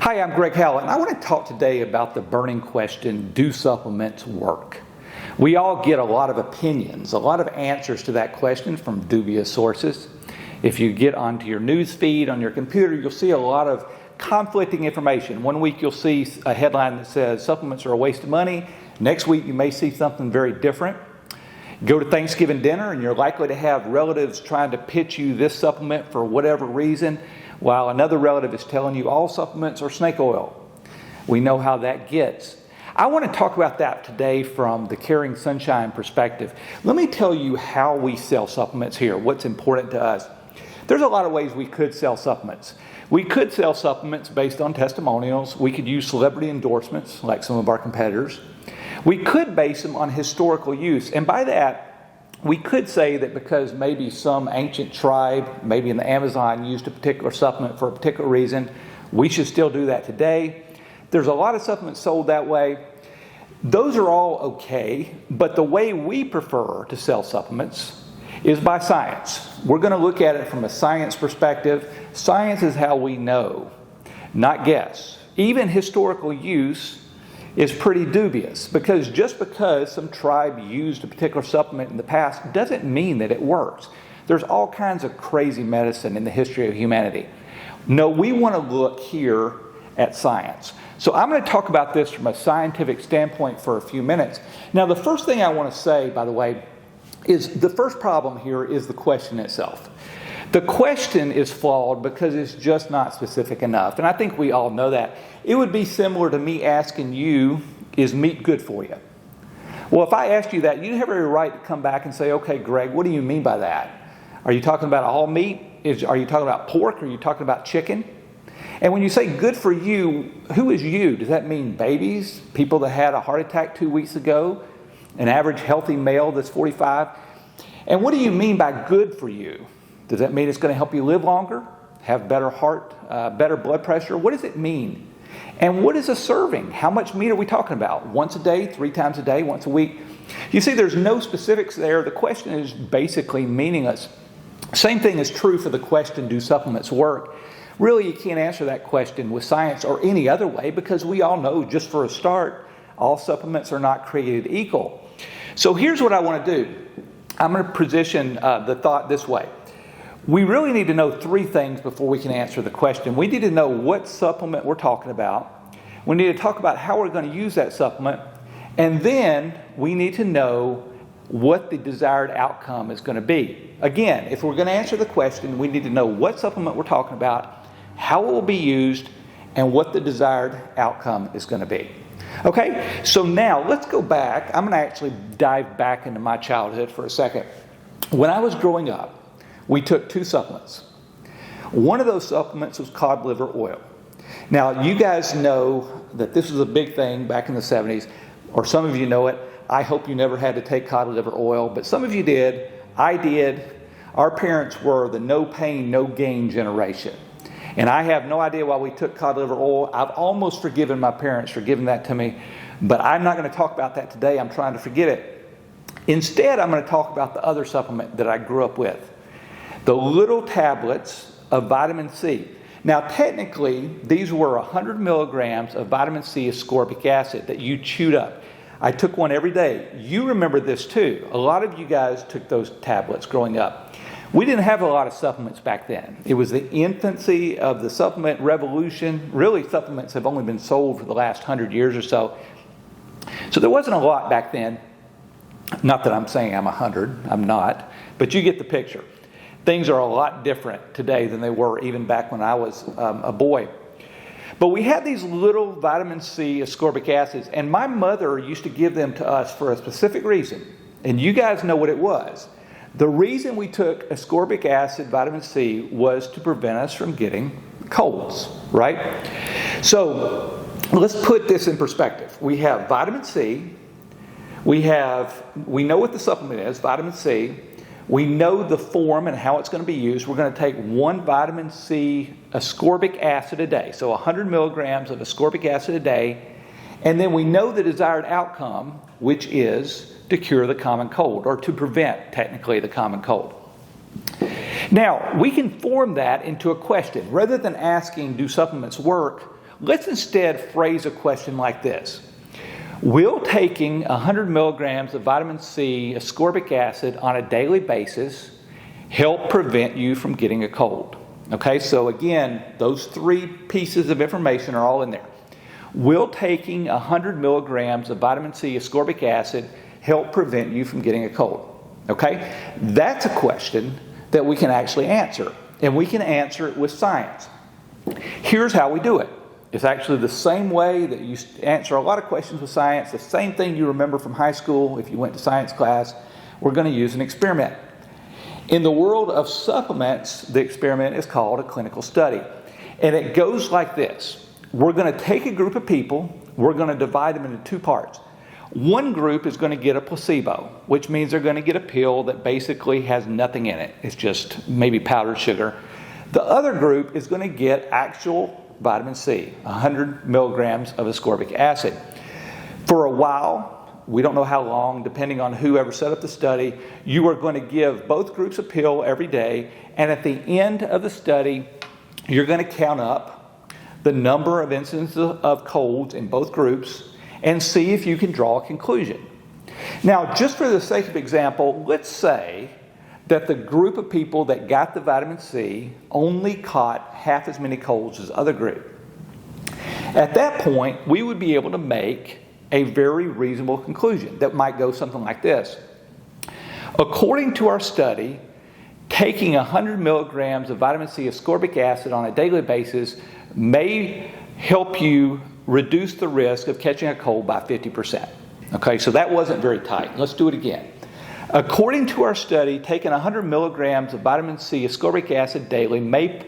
Hi, I'm Greg Howell, and I want to talk today about the burning question, do supplements work? We all get a lot of opinions, a lot of answers to that question from dubious sources. If you get onto your news feed on your computer, you'll see a lot of conflicting information. One week you'll see a headline that says supplements are a waste of money. Next week you may see something very different. Go to Thanksgiving dinner and you're likely to have relatives trying to pitch you this supplement for whatever reason, while another relative is telling you all supplements are snake oil. We know how that gets. I want to talk about that today from the Caring Sunshine perspective. Let me tell you how we sell supplements here, what's important to us. There's a lot of ways we could sell supplements. We could sell supplements based on testimonials. We could use celebrity endorsements like some of our competitors. We could base them on historical use. And by that, we could say that because maybe some ancient tribe, maybe in the Amazon, used a particular supplement for a particular reason, we should still do that today. There's a lot of supplements sold that way. Those are all okay, but the way we prefer to sell supplements is by science. We're going to look at it from a science perspective. Science is how we know, not guess. Even historical use is pretty dubious because just because some tribe used a particular supplement in the past doesn't mean that it works. There's all kinds of crazy medicine in the history of humanity. No, we want to look here at science. So I'm going to talk about this from a scientific standpoint for a few minutes. Now, the first thing I want to say, by the way, is the first problem here is the question itself. The question is flawed because it's just not specific enough. And I think we all know that. It would be similar to me asking you, is meat good for you? Well, if I asked you that, you'd have every right to come back and say, okay, Greg, what do you mean by that? Are you talking about all meat? Are you talking about pork? Are you talking about chicken? And when you say good for you, who is you? Does that mean babies? People that had a heart attack 2 weeks ago? An average healthy male that's 45? And what do you mean by good for you? Does that mean it's going to help you live longer? Have better heart, better blood pressure? What does it mean? And what is a serving? How much meat are we talking about? Once a day, 3 times a day, once a week? You see, there's no specifics there. The question is basically meaningless. Same thing is true for the question, do supplements work? Really, you can't answer that question with science or any other way because we all know, just for a start, all supplements are not created equal. So here's what I want to do. I'm going to position the thought this way. We really need to know 3 things before we can answer the question. We need to know what supplement we're talking about. We need to talk about how we're going to use that supplement. And then we need to know what the desired outcome is going to be. Again, if we're going to answer the question, we need to know what supplement we're talking about, how it will be used, and what the desired outcome is going to be. Okay, so now let's go back. I'm going to actually dive back into my childhood for a second. When I was growing up, we took 2 supplements. One of those supplements was cod liver oil. Now, you guys know that this was a big thing back in the 70s, or some of you know it. I hope you never had to take cod liver oil, but some of you did. I did. Our parents were the no pain, no gain generation. And I have no idea why we took cod liver oil. I've almost forgiven my parents for giving that to me, but I'm not going to talk about that today. I'm trying to forget it. Instead, I'm going to talk about the other supplement that I grew up with. The little tablets of vitamin C. Now, technically, these were 100 milligrams of vitamin C ascorbic acid that you chewed up. I took one every day. You remember this too. A lot of you guys took those tablets growing up. We didn't have a lot of supplements back then. It was the infancy of the supplement revolution. Really, supplements have only been sold for the last 100 years or so. So there wasn't a lot back then. Not that I'm saying I'm 100. I'm not. But you get the picture. Things are a lot different today than they were even back when I was a boy. But we had these little vitamin C ascorbic acids, and my mother used to give them to us for a specific reason. And you guys know what it was. The reason we took ascorbic acid, vitamin C, was to prevent us from getting colds, right? So let's put this in perspective. We have vitamin C. We know what the supplement is, vitamin C. We know the form and how it's going to be used. We're going to take 1 vitamin C ascorbic acid a day, so 100 milligrams of ascorbic acid a day, and then we know the desired outcome, which is to cure the common cold, or to prevent, technically, the common cold. Now, we can form that into a question. Rather than asking, do supplements work, Let's instead phrase a question like this. Will taking 100 milligrams of vitamin C ascorbic acid on a daily basis help prevent you from getting a cold? Okay, so again, those three pieces of information are all in there. Will taking 100 milligrams of vitamin C ascorbic acid help prevent you from getting a cold? Okay, that's a question that we can actually answer, and we can answer it with science. Here's how we do it. It's actually the same way that you answer a lot of questions with science, the same thing you remember from high school if you went to science class. We're going to use an experiment. In the world of supplements, the experiment is called a clinical study. And it goes like this. We're going to take a group of people, we're going to divide them into two parts. One group is going to get a placebo, which means they're going to get a pill that basically has nothing in it. It's just maybe powdered sugar. The other group is going to get actual vitamin C, 100 milligrams of ascorbic acid. For a while, we don't know how long, depending on whoever set up the study, you are going to give both groups a pill every day, and at the end of the study, you're going to count up the number of incidents of colds in both groups and see if you can draw a conclusion. Now, just for the sake of example, let's say that the group of people that got the vitamin C only caught half as many colds as the other group. At that point, we would be able to make a very reasonable conclusion that might go something like this. According to our study, taking 100 milligrams of vitamin C ascorbic acid on a daily basis may help you reduce the risk of catching a cold by 50%. Okay, so that wasn't very tight. Let's do it again. According to our study, taking 100 milligrams of vitamin C ascorbic acid daily may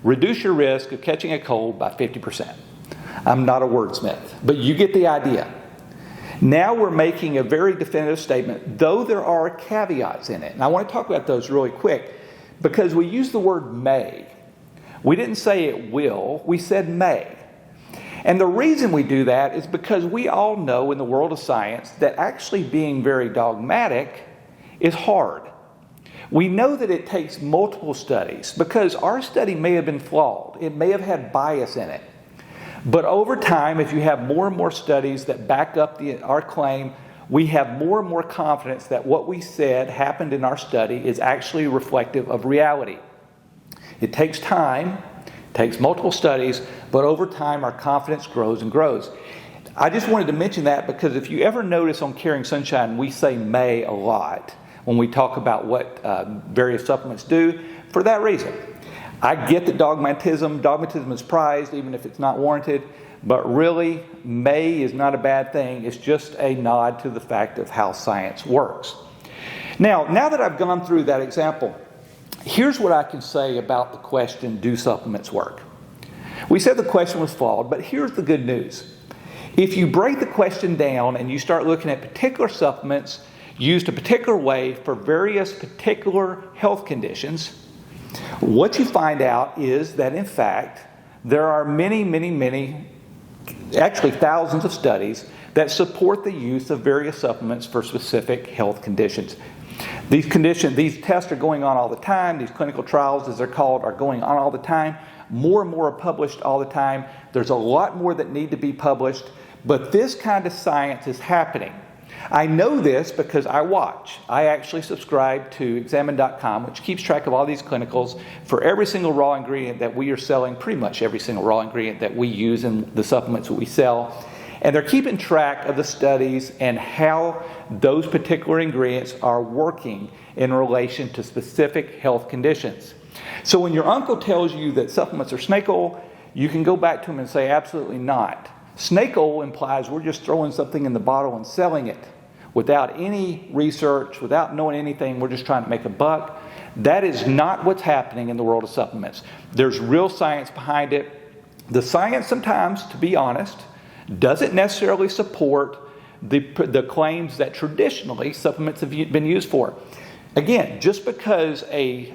reduce your risk of catching a cold by 50%. I'm not a wordsmith, but you get the idea. Now we're making a very definitive statement, though there are caveats in it. And I want to talk about those really quick because we use the word may. We didn't say it will, we said may. And the reason we do that is because we all know in the world of science that actually being very dogmatic is hard. We know that it takes multiple studies because our study may have been flawed. It may have had bias in it. But over time, if you have more and more studies that back up our claim, we have more and more confidence that what we said happened in our study is actually reflective of reality. It takes time, takes multiple studies, but over time our confidence grows and grows. I just wanted to mention that because if you ever notice on Caring Sunshine, we say may a lot when we talk about what various supplements do for that reason. I get that dogmatism is prized even if it's not warranted, but really may is not a bad thing. It's just a nod to the fact of how science works. Now that I've gone through that example, here's what I can say about the question, do supplements work? We said the question was flawed, but here's the good news. If you break the question down and you start looking at particular supplements used a particular way for various particular health conditions, what you find out is that in fact there are many, actually thousands of studies that support the use of various supplements for specific health conditions. These tests are going on all the time. These clinical trials, as they're called, are going on all the time. More and more are published all the time. There's a lot more that need to be published, but this kind of science is happening. I know this because I watch. I actually subscribe to examine.com, which keeps track of all these clinicals for every single raw ingredient that we are selling, pretty much every single raw ingredient that we use in the supplements that we sell. And they're keeping track of the studies and how those particular ingredients are working in relation to specific health conditions. So when your uncle tells you that supplements are snake oil, you can go back to him and say, absolutely not. Snake oil implies we're just throwing something in the bottle and selling it without any research, without knowing anything. We're just trying to make a buck. That is not what's happening in the world of supplements. There's real science behind it. The science sometimes, to be honest, doesn't necessarily support the claims that traditionally supplements have been used for. Again, just because a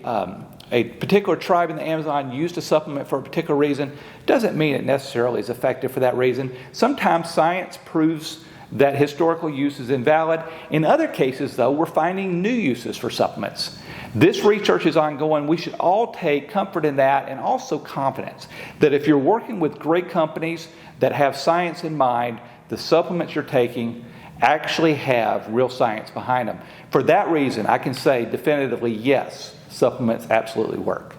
particular tribe in the Amazon used a supplement for a particular reason doesn't mean it necessarily is effective for that reason. Sometimes science proves that historical use is invalid. In other cases, though, we're finding new uses for supplements. This research is ongoing. We should all take comfort in that, and also confidence that if you're working with great companies that have science in mind, the supplements you're taking actually have real science behind them. For that reason, I can say definitively, yes, supplements absolutely work.